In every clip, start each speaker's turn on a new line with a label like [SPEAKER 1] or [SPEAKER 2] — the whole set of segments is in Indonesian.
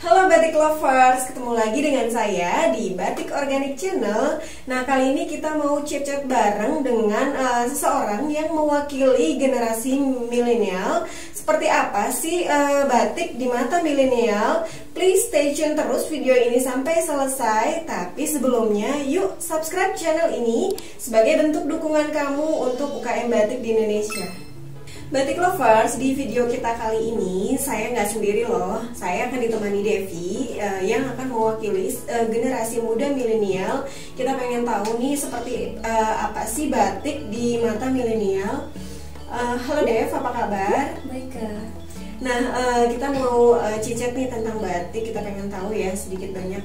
[SPEAKER 1] Halo Batik Lovers, ketemu lagi dengan saya di Batik Organik Channel. Nah, kali ini kita mau chat-chat bareng dengan seseorang yang mewakili generasi milenial. Seperti apa sih batik di mata milenial? Please stay tune terus video ini sampai selesai. Tapi sebelumnya, yuk subscribe channel ini sebagai bentuk dukungan kamu untuk UKM batik di Indonesia. Batik Lovers, di video kita kali ini saya nggak sendiri loh. Saya akan ditemani Devi yang akan mewakili generasi muda milenial. Kita pengen tahu nih seperti apa sih batik di mata milenial. Halo Dev, apa kabar?
[SPEAKER 2] Baik Kak.
[SPEAKER 1] Nah, kita mau cicet nih tentang batik. Kita pengen tahu ya sedikit banyak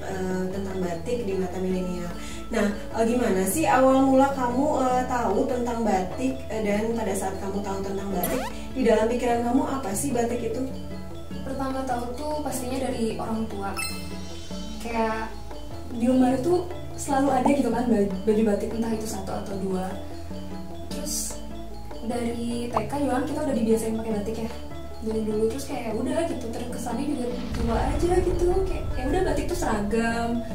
[SPEAKER 1] tentang batik di mata milenial. Nah, gimana sih awal mula kamu tahu tentang batik dan pada saat kamu tahu tentang batik, di dalam pikiran kamu apa sih batik itu?
[SPEAKER 2] Pertama tahu tuh pastinya dari orang tua. Kayak di lemari tuh selalu ada gitu kan baju batik, entah itu satu atau dua. Terus dari TK juga kan kita udah dibiasain pakai batik ya. Dari dulu terus kayak udah gitu, terkesannya juga tua aja gitu. Kayak ya udah batik tuh seragam.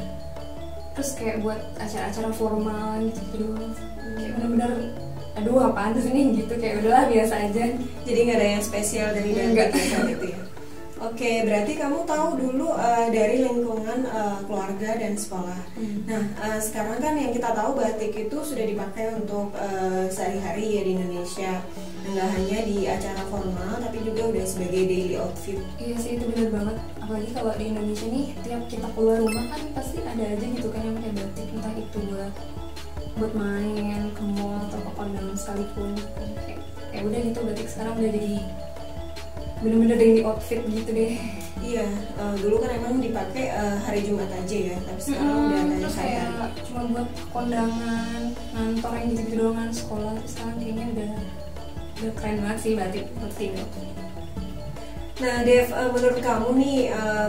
[SPEAKER 2] Terus kayak buat acara-acara formal gitu kayak bener-bener aduh apaan sih ini gitu, kayak udahlah biasa aja.
[SPEAKER 1] Jadi nggak ada yang spesial dari batik gitu ya? Oke, berarti kamu tahu dulu dari lingkungan keluarga dan sekolah. Nah, sekarang kan yang kita tahu batik itu sudah dipakai untuk sehari-hari ya di Indonesia. Nggak hanya di acara formal, tapi juga udah sebagai daily outfit.
[SPEAKER 2] Iya sih, itu benar banget. Apalagi kalau di Indonesia nih, tiap kita keluar rumah kan pasti ada aja gitu kan yang pakai batik, entah itu buat main ke mall atau ke kondangan sekalipun. Kayak udah gitu, batik sekarang udah jadi bener-bener daily outfit gitu deh.
[SPEAKER 1] Iya, dulu kan emang dipakai hari Jumat aja ya, tapi sekarang udah
[SPEAKER 2] terus kayak cuma buat kondangan, ngantor yang gitu-gitu doang, sekolah. Terus sekarang kayaknya udah keren banget sih batik seperti itu.
[SPEAKER 1] Nah Dev, menurut kamu nih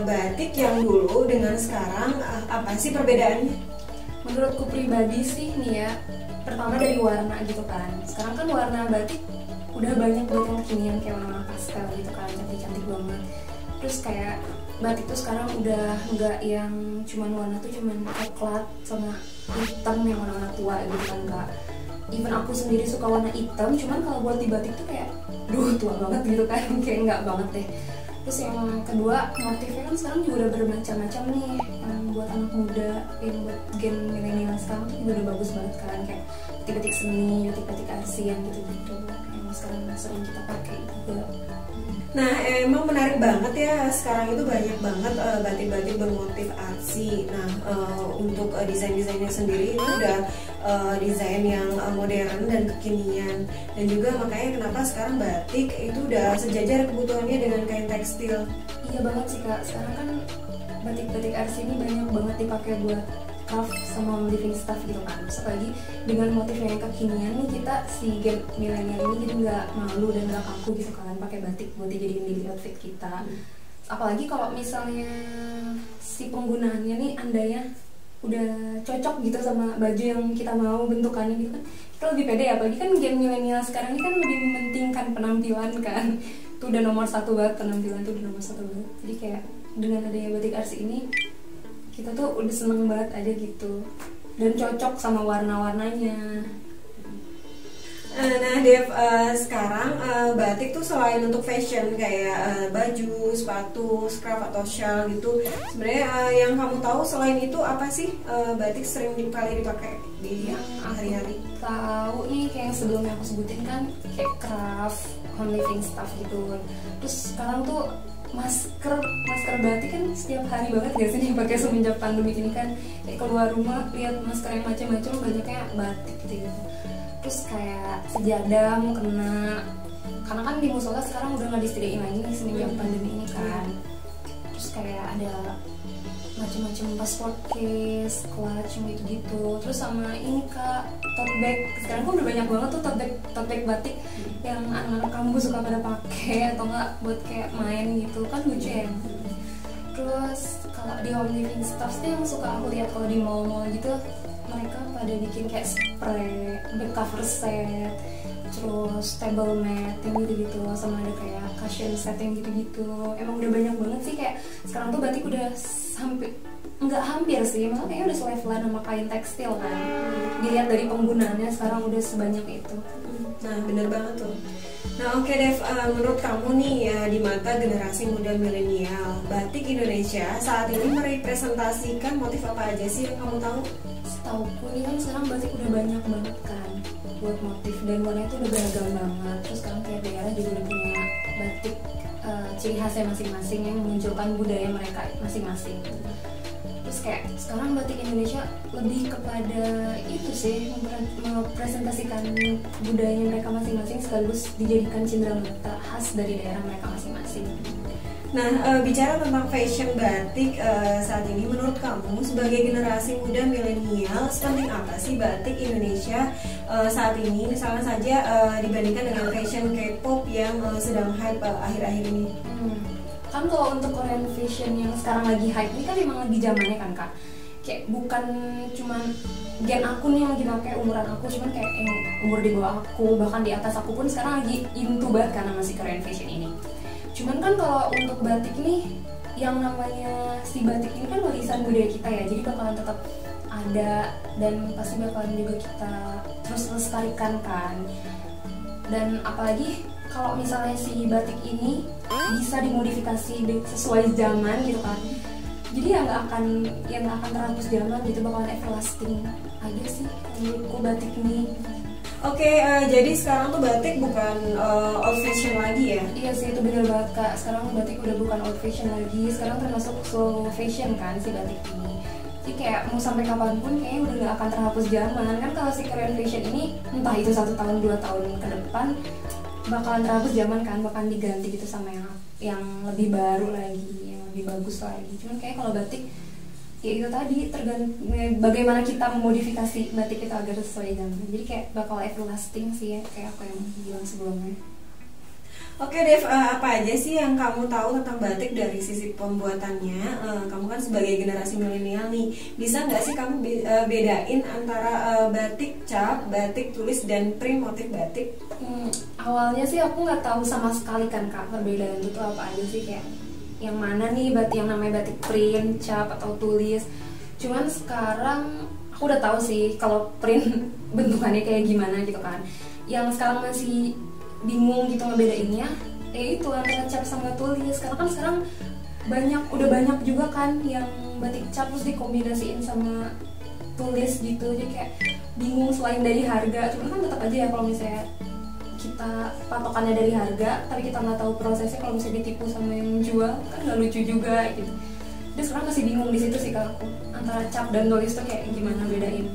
[SPEAKER 1] batik yang dulu dengan sekarang apa sih perbedaannya?
[SPEAKER 2] Menurutku pribadi sih nih ya, pertama dari warna gitu kan. Sekarang kan warna batik udah banyak buat yang kekinian, kayak warna pastel gitu kan, cantik-cantik banget. Terus kayak batik tuh sekarang udah nggak yang cuman warna tuh cuman coklat sama hitam yang warna-warna tua gitu kan, enggak. Even aku sendiri suka warna hitam, cuman kalau buat di batik tuh kayak tua banget gitu kan, kayak enggak banget deh. Terus yang kedua, motifnya kan sekarang juga udah bermacam-macam nih. Yang buat anak muda, yang buat gen milenial sekarang tuh juga udah bagus banget kan, kayak batik-batik seni, batik-batik ASEAN gitu-gitu yang sekarang sering kita pakai juga.
[SPEAKER 1] Nah, emang menarik banget ya, sekarang itu banyak banget batik-batik bermotif artsy. Nah, untuk desain-desainnya sendiri itu udah desain yang modern dan kekinian. Dan juga makanya kenapa sekarang batik itu udah sejajar kebutuhannya dengan kain tekstil.
[SPEAKER 2] Iya banget sih Kak, sekarang kan batik-batik artsy ini banyak banget dipakai buat craft sama living stuff gitu kan. Terus lagi dengan motif yang kekinian nih, kita si gen milenial ini jadi nggak malu dan nggak kaku gitu kan pakai batik buat dijadiin daily outfit kita. Apalagi kalau misalnya si penggunaannya nih andainya udah cocok gitu sama baju yang kita mau bentukannya gitu kan, kita lebih pede ya. Apalagi kan gen milenial sekarang ini kan lebih mementingkan penampilan kan. Itu udah nomor satu banget, penampilan tuh udah nomor satu banget. Jadi kayak dengan adanya batik artsy ini, kita tuh udah seneng banget aja gitu dan cocok sama warna-warnanya.
[SPEAKER 1] Nah Dev, sekarang batik tuh selain untuk fashion kayak baju, sepatu, scarf atau shawl gitu, sebenarnya yang kamu tahu selain itu apa sih batik sering kali dipakai di hari-hari?
[SPEAKER 2] Tahu nih kayak yang sebelumnya aku sebutin kan, kayak craft, home living stuff gitu. Terus sekarang tuh masker batik kan setiap hari banget gak sih dipakai semenjak pandemi ini kan, kayak keluar rumah lihat masker yang macam-macam banyaknya batik gitu. Terus kayak sejadah mau kena, karena kan di musola sekarang udah nggak disediain lagi nih semenjak pandemi ini kan. Terus kayak ada macam-macam passport case, clutch gitu-gitu. Terus sama ini Kak, tote bag. Sekarang kan udah banyak banget tuh tote bag batik yang anak-anak kampus suka pada pakai atau enggak buat kayak main gitu kan, lucu ya. Terus kalau di home living stuff sih yang suka aku lihat kalau di mall-mall gitu, mereka pada bikin kayak spray, back cover set, terus table mat yang gitu-gitu, sama ada kayak cushion set yang gitu-gitu. Emang udah banyak banget sih, kayak sekarang tuh batik udah hampir, nggak hampir sih, malah kayaknya udah selevelan sama kain tekstil kan. Dilihat dari penggunaannya sekarang udah sebanyak itu.
[SPEAKER 1] Nah, bener banget tuh. Nah, oke Dev, menurut kamu nih ya, di mata generasi muda milenial, batik Indonesia saat ini merepresentasikan motif apa aja sih yang kamu tahu?
[SPEAKER 2] Setauku nih kan sekarang batik udah banyak banget kan buat motif, dan warnanya tuh udah beragam banget. Terus sekarang tiap daerah juga udah punya batik ciri khasnya masing-masing yang menunjukkan budaya mereka masing-masing. Terus kayak sekarang batik Indonesia lebih kepada itu sih, mempresentasikan budayanya mereka masing-masing sekaligus dijadikan cenderamata khas dari daerah mereka masing-masing.
[SPEAKER 1] Nah, bicara tentang fashion batik saat ini, menurut kamu sebagai generasi muda milenial, sepenting apa sih batik Indonesia saat ini? Misalnya saja dibandingkan dengan fashion K-pop yang sedang hype akhir-akhir ini.
[SPEAKER 2] Kan kalau untuk Korean fashion yang sekarang lagi hype ini kan emang lagi zamannya kan Kak. Kayak bukan cuman gen aku nih yang lagi pakai, umuran aku, cuman kayak yang umur di bawah aku, bahkan di atas aku pun sekarang lagi into banget karena masih Korean fashion ini. Cuman kan kalau untuk batik nih, yang namanya si batik ini kan warisan budaya kita ya, jadi bakalan tetap ada dan pasti bakalan juga kita terus lestarikan kan. Dan apalagi kalau misalnya si batik ini bisa dimodifikasi sesuai zaman gitu kan, jadi ya nggak akan terhapus zaman gitu, bakalan everlasting aja sih menurutku batik ini.
[SPEAKER 1] Oke, jadi sekarang tuh batik bukan old fashion lagi ya?
[SPEAKER 2] Iya sih, itu bener banget Kak. Sekarang batik udah bukan old fashion lagi, sekarang termasuk slow fashion kan si batik ini. Jadi kayak mau sampai kapanpun kayaknya udah nggak akan terhapus zaman kan. Kalau si Korean fashion ini entah itu 1 tahun 2 tahun ke depan bakalan terhapus zaman kan, bakalan diganti gitu sama yang lebih baru lagi, yang lebih bagus lagi. Cuman kayak kalau batik ya itu tadi tergantung bagaimana kita memodifikasi batik kita agar sesuai zaman. Jadi kayak bakal everlasting sih ya, kayak aku yang bilang sebelumnya.
[SPEAKER 1] Oke Dev, apa aja sih yang kamu tahu tentang batik dari sisi pembuatannya? Kamu kan sebagai generasi milenial nih, bisa nggak sih kamu bedain antara batik cap, batik tulis, dan print motif batik?
[SPEAKER 2] Awalnya sih aku nggak tahu sama sekali kan Kak, perbedaan itu apa aja sih, kayak yang mana nih batik yang namanya batik print, cap, atau tulis. Cuman sekarang aku udah tahu sih kalau print bentukannya kayak gimana gitu kan. Yang sekarang masih bingung gitu ngebedainnya, itu antara cap sama tulis. Karena kan sekarang udah banyak juga kan yang batik cap terus dikombinasiin sama tulis gitu. Jadi kayak bingung selain dari harga. Cuman kan tetap aja ya kalau misalnya kita patokannya dari harga, tapi kita nggak tahu prosesnya, kalau misalnya ditipu sama yang jual kan nggak lucu juga gitu. Jadi sekarang masih bingung di situ sih kalau aku antara cap dan tulis tuh kayak gimana bedain.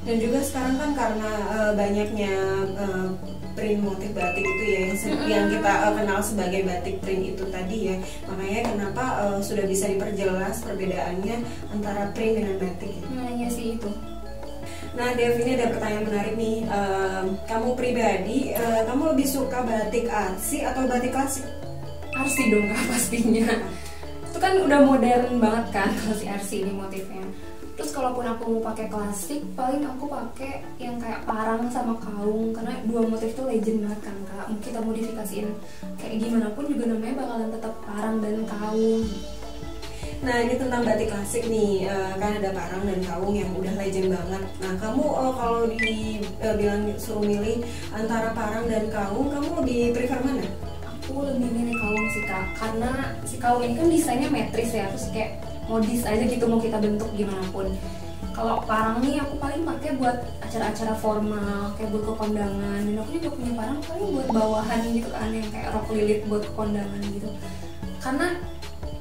[SPEAKER 1] Dan juga sekarang kan karena banyaknya print motif batik itu ya, yang kita kenal sebagai batik print itu tadi ya, makanya kenapa sudah bisa diperjelas perbedaannya antara print dengan batik ya.
[SPEAKER 2] Nah iya sih itu.
[SPEAKER 1] Nah Dev, ini ada pertanyaan menarik nih. Kamu pribadi, kamu lebih suka batik artsy atau batik klasik?
[SPEAKER 2] Artsy dong Kak pastinya. Itu kan udah modern banget kan kalau si artsy ini motifnya. Terus kalaupun aku mau pakai klasik, paling aku pakai yang kayak parang sama kaung, karena dua motif itu legend banget kan Kak. Mau kita modifikasiin kayak gimana pun juga namanya bakalan tetap parang dan kaung.
[SPEAKER 1] Nah ini tentang batik klasik nih, kan ada parang dan kaung yang udah legend banget. Nah kamu kalau dibilang suruh milih antara parang dan kaung, kamu lebih prefer mana?
[SPEAKER 2] Aku lebih milih kaung sih Kak, karena si kaung ini kan desainnya metris ya, terus kayak modis aja gitu mau kita bentuk gimana pun. Kalau parang nih aku paling pakai buat acara-acara formal, kayak buat ke kondangan. Dan aku juga punya parang paling buat bawahan gitu kan, yang kayak rok lilit buat ke kondangan gitu. Karena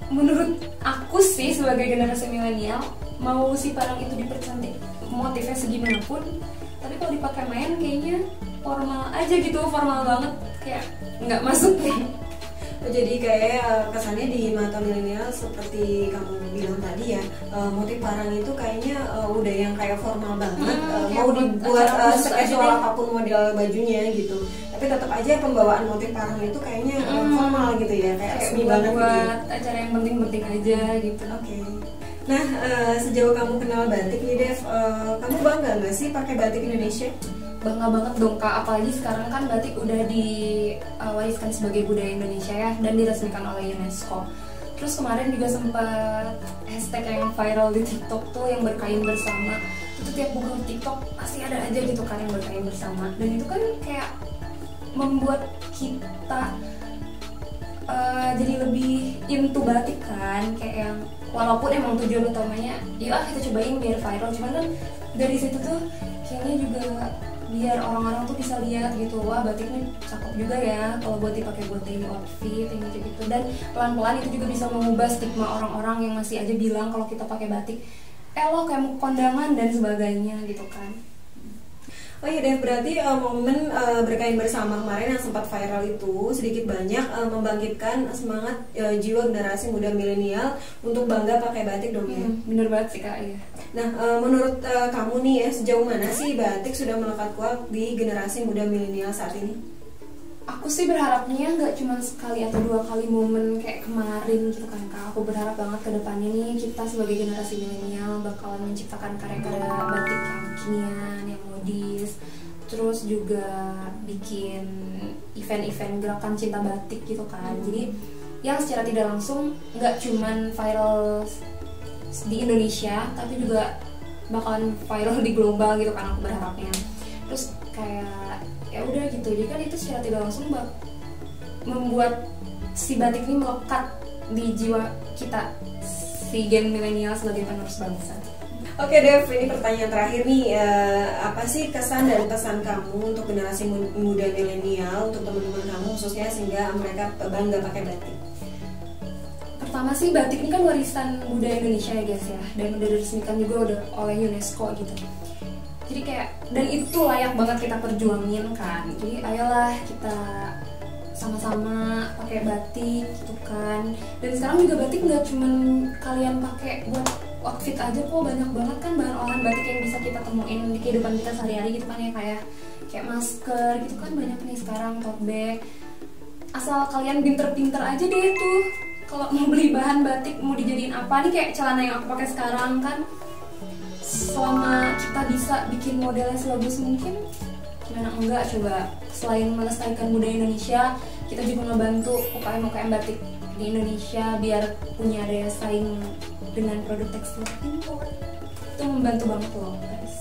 [SPEAKER 2] menurut aku sih sebagai generasi milenial, mau si parang itu dipercantik motifnya segimana pun, tapi kalau dipakai main kayaknya formal aja gitu, formal banget, kayak nggak masuk nih.
[SPEAKER 1] Jadi kayak kesannya di mata milenial seperti kamu bilang tadi ya, motif parang itu kayaknya udah yang kayak formal banget, mau dibuat sekasual apapun model bajunya gitu. Tapi tetap aja pembawaan motif parang itu kayaknya formal gitu ya, kayak resmi banget
[SPEAKER 2] buat
[SPEAKER 1] gitu.
[SPEAKER 2] Acara yang penting-penting aja gitu.
[SPEAKER 1] Oke. Nah, sejauh kamu kenal batik nih Dev, kamu bangga nggak sih pakai batik Indonesia?
[SPEAKER 2] bangga banget dong Kak, apalagi sekarang kan batik udah diwariskan sebagai budaya Indonesia ya, dan diresmikan oleh UNESCO. Terus kemarin juga sempat hashtag yang viral di TikTok tuh yang berkain bersama. Itu tiap buka TikTok pasti ada aja gitu kan yang berkain bersama. Dan itu kan kayak membuat kita jadi lebih into batik kan, kayak yang walaupun emang tujuan utamanya ya kita cobain biar viral, cuman kan dari situ tuh kayaknya juga biar orang-orang tuh bisa lihat gitu, wah batik ini cakep juga ya kalau buat dipakai buat daily outfit yang gitu. Dan pelan-pelan itu juga bisa mengubah stigma orang-orang yang masih aja bilang kalau kita pakai batik lo kayak mau kondangan dan sebagainya gitu kan.
[SPEAKER 1] Oh iya Dev, berarti momen berkain bersama kemarin yang sempat viral itu sedikit banyak membangkitkan semangat jiwa generasi muda milenial untuk bangga pakai batik dong ya?
[SPEAKER 2] Bener banget sih Kak, iya.
[SPEAKER 1] Nah, menurut kamu nih ya, sejauh mana sih batik sudah melekat kuat di generasi muda milenial saat ini?
[SPEAKER 2] Aku sih berharapnya nggak cuma sekali atau 2 kali momen kayak kemarin gitu kan Kak. Aku berharap banget ke depannya nih kita sebagai generasi milenial bakalan menciptakan karya-karya batik yang kekinian, yang modis. Terus juga bikin event-event gerakan cinta batik gitu kan. Jadi yang secara tidak langsung nggak cuman viral di Indonesia, tapi juga bakalan viral di global gitu kan aku berharapnya. Terus kayak ya udah gitu, jadi kan itu secara tidak langsung membuat si batik ini melekat di jiwa kita, si gen milenial sebagai penerus bangsa.
[SPEAKER 1] Oke Dev, ini pertanyaan terakhir nih, apa sih kesan dan pesan kamu untuk generasi muda milenial, untuk teman-teman kamu khususnya sehingga mereka bangga pakai batik?
[SPEAKER 2] Pertama sih batik ini kan warisan budaya Indonesia ya guys ya, dan udah diresmikan juga udah oleh UNESCO gitu. Jadi kayak, dan itu layak banget kita perjuangin kan. Jadi ayolah kita sama-sama pakai batik gitu kan. Dan sekarang juga batik nggak cuman kalian pakai buat outfit aja kok, banyak banget kan bahan olahan batik yang bisa kita temuin di kehidupan kita sehari-hari gitu kan ya, kayak masker gitu kan banyak nih sekarang, tote bag. Asal kalian pinter-pinter aja deh tuh kalau mau beli bahan batik mau dijadiin apa nih, kayak celana yang aku pakai sekarang kan, selama kita bisa bikin modelnya sebagus mungkin, gimana enggak coba. Selain melestarikan budaya Indonesia, kita juga ngebantu UKM-UKM batik di Indonesia biar punya daya saing dengan produk tekstil impor. Itu membantu banget loh guys.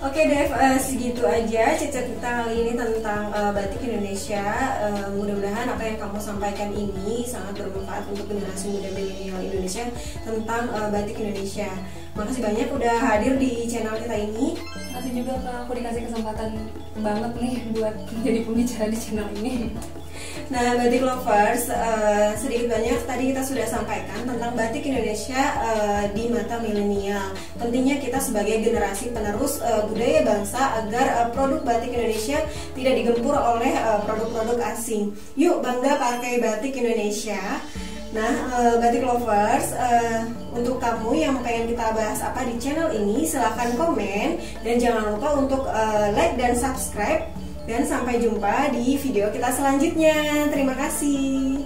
[SPEAKER 1] Oke Dev, segitu aja cerita kita kali ini tentang batik Indonesia. Mudah-mudahan apa yang kamu sampaikan ini sangat bermanfaat untuk generasi muda milenial Indonesia tentang batik Indonesia. Makasih banyak udah hadir di channel kita ini.
[SPEAKER 2] Makasih juga Kak, aku dikasih kesempatan banget nih buat jadi pembicara di channel ini.
[SPEAKER 1] Nah, batik lovers, sedikit banyak tadi kita sudah sampaikan tentang batik Indonesia di mata milenial. Pentingnya kita sebagai generasi penerus budaya bangsa agar produk batik Indonesia tidak digempur oleh produk-produk asing. Yuk bangga pakai batik Indonesia. Nah, batik lovers, untuk kamu yang pengen kita bahas apa di channel ini, silahkan komen dan jangan lupa untuk like dan subscribe. Dan sampai jumpa di video kita selanjutnya. Terima kasih.